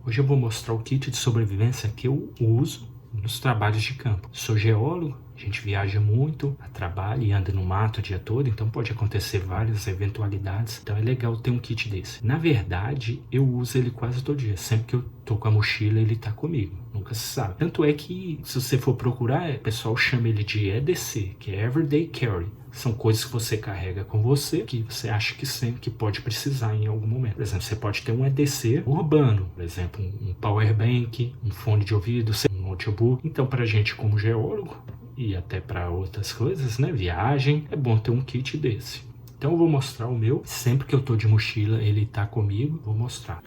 Hoje eu vou mostrar o kit de sobrevivência que eu uso nos trabalhos de campo. Sou geólogo, a gente viaja muito a trabalho e anda no mato o dia todo, então pode acontecer várias eventualidades. Então é legal ter um kit desse. Na verdade, eu uso ele quase todo dia. Sempre que eu tô com a mochila, ele tá comigo. Nunca se sabe. Tanto é que, se você for procurar, o pessoal chama ele de EDC, que é Everyday Carry. São coisas que você carrega com você, que você acha que sempre que pode precisar em algum momento. Por exemplo, você pode ter um EDC urbano, por exemplo, um power bank, um fone de ouvido, um notebook. Então, pra gente como geólogo, e até para outras coisas, né, viagem, é bom ter um kit desse. Então eu vou mostrar o meu. Sempre que eu tô de mochila, ele tá comigo, vou mostrar.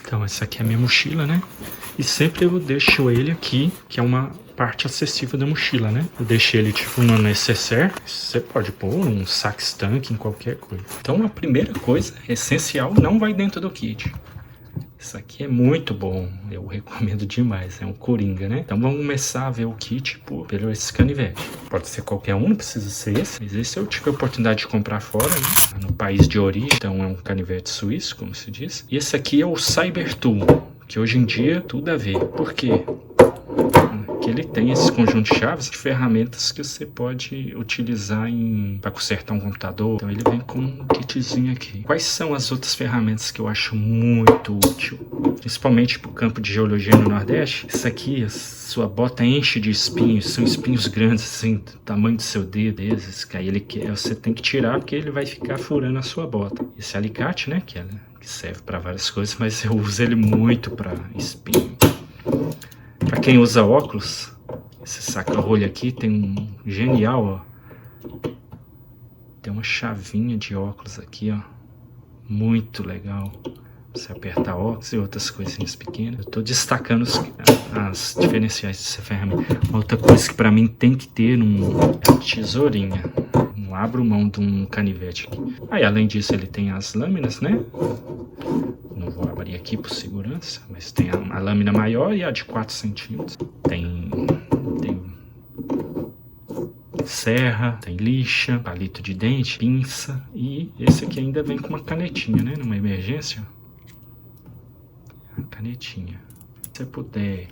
Então essa aqui é a minha mochila, né? E sempre eu deixo ele aqui, que é uma parte acessível da mochila, né? Eu deixei ele tipo no necessaire. Você pode pôr um saco estanque em qualquer coisa. Então a primeira coisa essencial não vai dentro do kit. Isso aqui é muito bom, eu recomendo demais, é um coringa, né? Então vamos começar a ver o kit pelo esse canivete. Pode ser qualquer um, não precisa ser esse, mas esse eu tive a oportunidade de comprar fora, né? No país de origem, então é um canivete suíço, como se diz. E esse aqui é o Cyber Tool, que hoje em dia tudo a ver. Por quê? Que ele tem esse conjunto de chaves de ferramentas que você pode utilizar para consertar um computador. Então ele vem com um kitzinho aqui. Quais são as outras ferramentas que eu acho muito útil? Principalmente para o campo de geologia no Nordeste. Isso aqui, a sua bota enche de espinhos. São espinhos grandes, assim, do tamanho do seu dedo. Esses, que aí você tem que tirar porque ele vai ficar furando a sua bota. Esse alicate, né, que serve para várias coisas, mas eu uso ele muito para espinho. Para quem usa óculos, esse saca-rolho aqui tem um genial, ó. Tem uma chavinha de óculos aqui, ó. Muito legal. Você apertar óculos e outras coisinhas pequenas. Eu tô destacando as diferenciais dessa ferramenta. Outra coisa que para mim tem que ter é a tesourinha. Não abro mão de um canivete aqui. Aí, além disso, ele tem as lâminas, né? Não vou abrir aqui por segurança, mas tem a lâmina maior e a de 4 centímetros. Tem serra, tem lixa, palito de dente, pinça. E esse aqui ainda vem com uma canetinha, né? Numa emergência. A canetinha. Se você puder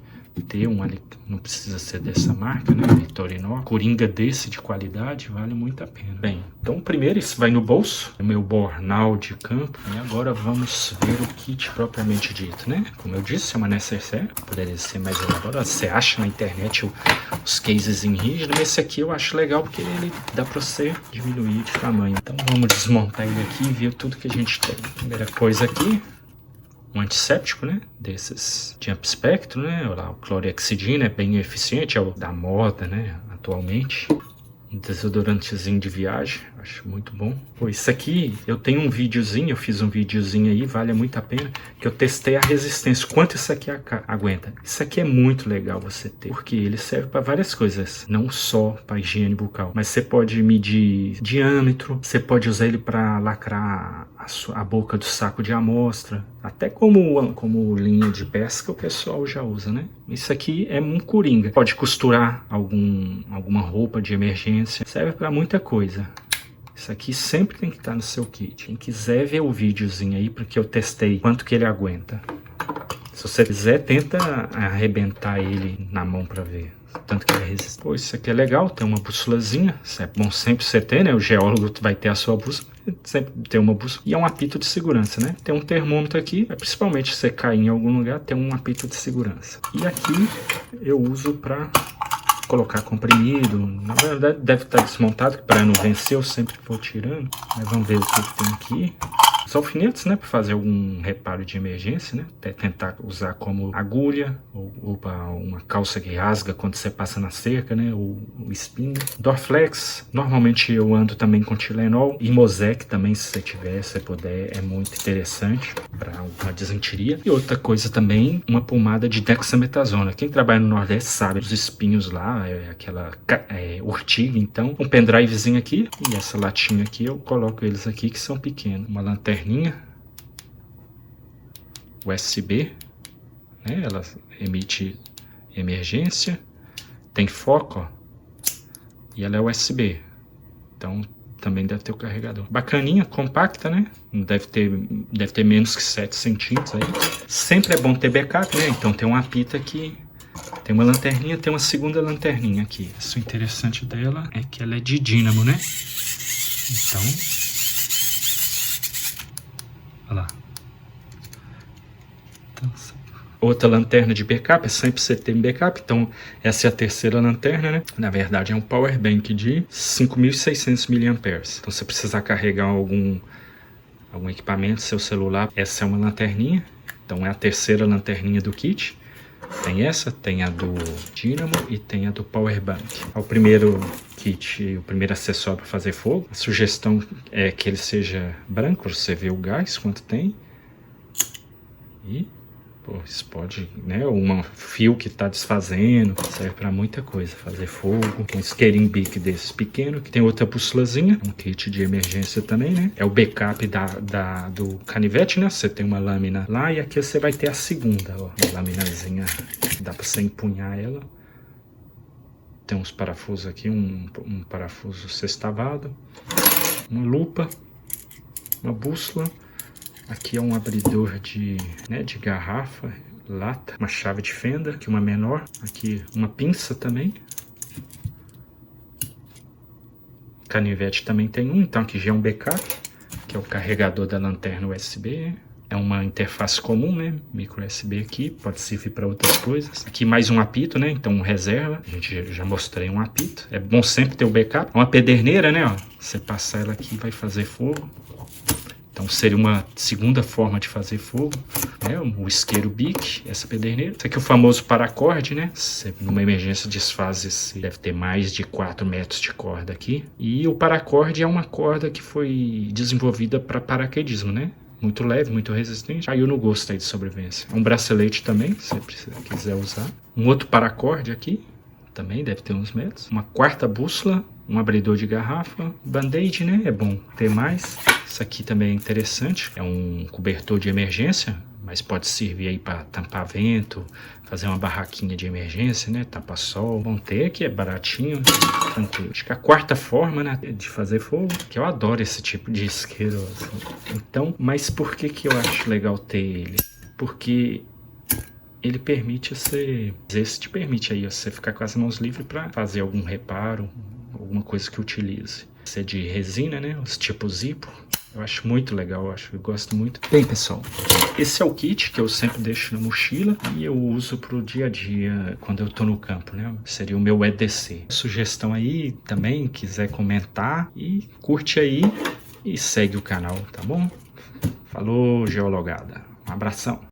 ter um ali, não precisa ser dessa marca, né? Victorinox, coringa desse de qualidade, vale muito a pena. Bem, então primeiro isso vai no bolso, é o meu bornal de campo. E agora vamos ver o kit propriamente dito, né? Como eu disse, é uma necessaire, poderia ser mais elaborado. Você acha na internet os cases em rígido, mas esse aqui eu acho legal porque ele dá pra você diminuir de tamanho. Então vamos desmontar ele aqui e ver tudo que a gente tem. Primeira coisa aqui, um antisséptico, né, desses Jump Spectrum, né, olha lá, o clorhexidina é bem eficiente, é o da moda, né, atualmente. Um desodorantezinho de viagem, acho muito bom. Pô, isso aqui, eu tenho um videozinho, eu fiz um videozinho aí, vale muito a pena, que eu testei a resistência, quanto isso aqui aguenta. Isso aqui é muito legal você ter, porque ele serve para várias coisas, não só para higiene bucal, mas você pode medir diâmetro, você pode usar ele para lacrar a boca do saco de amostra, até como linha de pesca o pessoal já usa, né? Isso aqui é um coringa. Pode costurar alguma roupa de emergência, serve para muita coisa. Isso aqui sempre tem que estar no seu kit. Quem quiser ver o videozinho aí, porque eu testei quanto que ele aguenta. Se você quiser, tenta arrebentar ele na mão para ver tanto que ele resiste. Pô, isso aqui é legal, tem uma bússolazinha. Isso é bom sempre você ter, né? O geólogo vai ter a sua bússola. Sempre tem uma bússola. E é um apito de segurança, né? Tem um termômetro aqui. Principalmente se você cair em algum lugar, tem um apito de segurança. E aqui eu uso para colocar comprimido. Na verdade deve estar desmontado, para não vencer eu sempre vou tirando. Mas vamos ver o que tem aqui. Os alfinetes, né, para fazer algum reparo de emergência, né, até tentar usar como agulha ou para uma calça que rasga quando você passa na cerca, né, ou espinho. Dorflex, normalmente eu ando também com Tylenol e Mosec também, se você tiver, se puder, é muito interessante para uma desenteria. E outra coisa também, uma pomada de dexametasona. Quem trabalha no Nordeste sabe, os espinhos lá, aquela urtiga, então um pendrivezinho aqui e essa latinha aqui eu coloco eles aqui que são pequenos. Uma lanterninha USB, né? Ela emite emergência, tem foco, ó, e ela é USB. Então também deve ter o carregador. Bacaninha, compacta, né? Deve ter menos que 7 centímetros aí. Sempre é bom ter backup, né? Então tem uma pita aqui, tem uma lanterninha, tem uma segunda lanterninha aqui. Isso interessante dela é que ela é de dínamo, né? Então, olha lá. Então, outra lanterna de backup, é sempre você ter backup, então essa é a terceira lanterna, né? Na verdade é um power bank de 5.600 mAh. Então se você precisar carregar algum equipamento, seu celular, essa é uma lanterninha. Então é a terceira lanterninha do kit. Tem essa, tem a do dínamo e tem a do power bank. O primeiro kit, o primeiro acessório para fazer fogo, a sugestão é que ele seja branco, para você ver o gás, quanto tem. E pô, isso pode, né? Um fio que tá desfazendo, serve para muita coisa. Fazer fogo, um isqueirinho bic desses pequeno, que tem outra bússolazinha, um kit de emergência também, né? É o backup do canivete, né? Você tem uma lâmina lá e aqui você vai ter a segunda, ó. Uma laminazinha, dá para você empunhar ela. Tem uns parafusos aqui, um parafuso sextavado, uma lupa, uma bússola. Aqui é um abridor de garrafa, lata, uma chave de fenda, aqui uma menor, aqui uma pinça também. Canivete também tem um, então aqui já é um backup, que é o carregador da lanterna USB. É uma interface comum, né? Micro USB aqui, pode servir para outras coisas. Aqui mais um apito, né? Então reserva, a gente já mostrei um apito. É bom sempre ter o backup. Uma pederneira, né? Ó, você passar ela aqui vai fazer fogo. Então seria uma segunda forma de fazer fogo, né? O isqueiro bic, essa pederneira. Esse aqui é o famoso paracorde, né? Numa emergência desfase, deve ter mais de 4 metros de corda aqui. E o paracorde é uma corda que foi desenvolvida para paraquedismo, né? Muito leve, muito resistente. Caiu no gosto aí de sobrevivência. Um bracelete também, se você quiser usar. Um outro paracorde aqui, também deve ter uns metros. Uma quarta bússola, um abridor de garrafa. Band-aid, né? É bom ter mais. Isso aqui também é interessante, é um cobertor de emergência, mas pode servir aí para tampar vento, fazer uma barraquinha de emergência, né? Tapa sol. Vão ter aqui, é baratinho, tranquilo. Acho que a quarta forma, né, de fazer fogo, que eu adoro esse tipo de isqueiro, assim. Então, mas por que eu acho legal ter ele? Porque ele permite você, às vezes te permite aí você ficar com as mãos livres para fazer algum reparo, alguma coisa que utilize. Esse é de resina, né? Os tipos Zippo. Eu acho muito legal, eu gosto muito. Bem, pessoal, esse é o kit que eu sempre deixo na mochila e eu uso pro dia a dia quando eu tô no campo, né? Seria o meu EDC. Sugestão aí também, quiser comentar e curte aí e segue o canal, tá bom? Falou, geologada. Um abração.